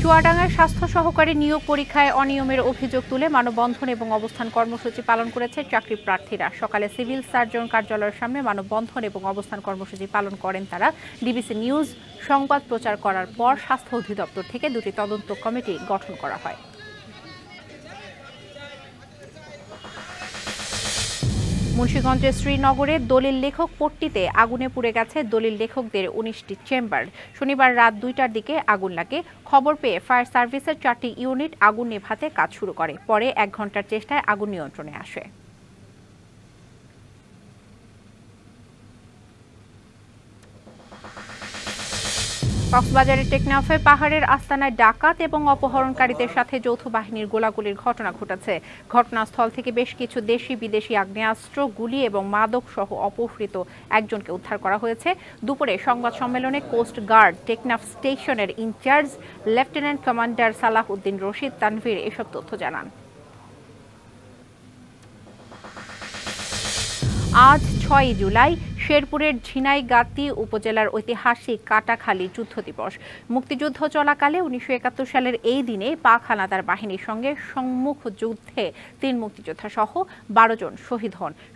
চুয়াডাঙ্গায় স্বাস্থ্য সহকারী নিয়োগ পরীক্ষায় অনিয়মের অভিযোগ তুলে মানববন্ধন এবং অবস্থান কর্মসূচি পালন করেছে চাকরি প্রার্থীরা। সকালে সিভিল সার্জন কার্যালয়ের সামনে মানববন্ধন এবং অবস্থান কর্মসূচি পালন করেন তারা। ডিবিসি নিউজ সংবাদ প্রচার করার পর স্বাস্থ্য অধিদপ্তর থেকে দুটি তদন্ত কমিটি গঠন করা হয়। মুন্সিগঞ্জের শ্রীনগরে দলিল লেখক পট্টিতে আগুনে পুড়ে গেছে দলিল লেখকদের ১৯টি চেম্বার। শনিবার রাত ২টার দিকে আগুন লাগে। খবর পেয়ে ফায়ার সার্ভিসের ৪টি ইউনিট আগুন নেভাতে কাজ শুরু করে। পরে ১ ঘণ্টার চেষ্টায় আগুন নিয়ন্ত্রণে আসে। কক্সবাজারের টেকনাফে পাহাড়ের আস্তানায় ডাকাত এবং অপহরণকারীদের সাথে যৌথ বাহিনীর গোলাগুলির ঘটনা ঘটেছে। ঘটনাস্থল থেকে বেশ কিছু দেশি বিদেশি আগ্নেয়াস্ত্র, গুলি এবং মাদক সহ অপহৃত একজনকে উদ্ধার করা হয়েছে। দুপুরে সংবাদ সম্মেলনে কোস্ট গার্ড টেকনাফ স্টেশনের in charge lieutenant commander Salah Uddin Rashid Tanvir এসব তথ্য জানান। আজ ৬ জুলাই শেরপুরের ঝিনাইগাতী উপজেলার ঐতিহাসিক কাটাখালী যুদ্ধ দিবস। মুক্তিযুদ্ধ চলাকালে ১৯৭১ সালের এই দিনে পাক হানাদার বাহিনীর সঙ্গে সম্মুখ যুদ্ধে ৩ মুক্তিযোদ্ধা সহ ১২ জন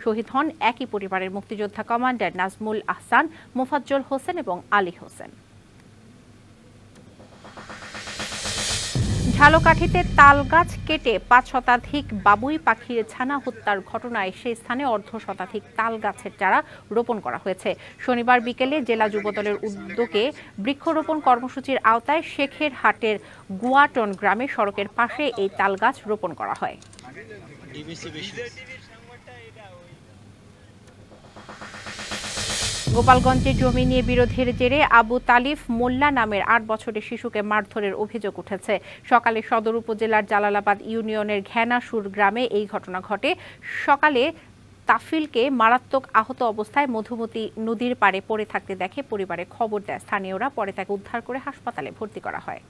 শহীদ হন একই পরিবারের মুক্তিযোদ্ধা কমান্ডার নাজমুল আহসান, মোফাজ্জল হোসেন এবং আলী হোসেন। ঝালকাঠিতে তালগাছ কেটে ৫ শতাধিক বাবুই পাখির ছানা হত্যার ঘটনায় সেই স্থানে অর্ধশতাধিক তাল গাছের চারা রোপণ করা হয়েছে। শনিবার বিকেলে জেলা যুবদলের উদ্যোগে বৃক্ষরোপণ কর্মসূচির আওতায় শেখের হাটের গুয়াটন গ্রামে সড়কের পাশে এই তাল গাছ রোপণ করা হয়। গোপালগঞ্জে জমি নিয়ে বিরোধের জেরে আবু তালিফ মোল্লা নামের ৮ বছরের শিশুকে মারধরের অভিযোগ উঠেছে। সকালে সদর উপজেলার জালালাবাদ ইউনিয়নের ঘেনাসুর গ্রামে এই ঘটনা ঘটে। সকালে তাফিলকে মারাত্মক আহত অবস্থায় মধুমতি নদীর পাড়ে পড়ে থাকতে দেখে পরিবারে খবর দেয় স্থানীয়রা। পরে তাকে উদ্ধার করে হাসপাতালে ভর্তি করা হয়।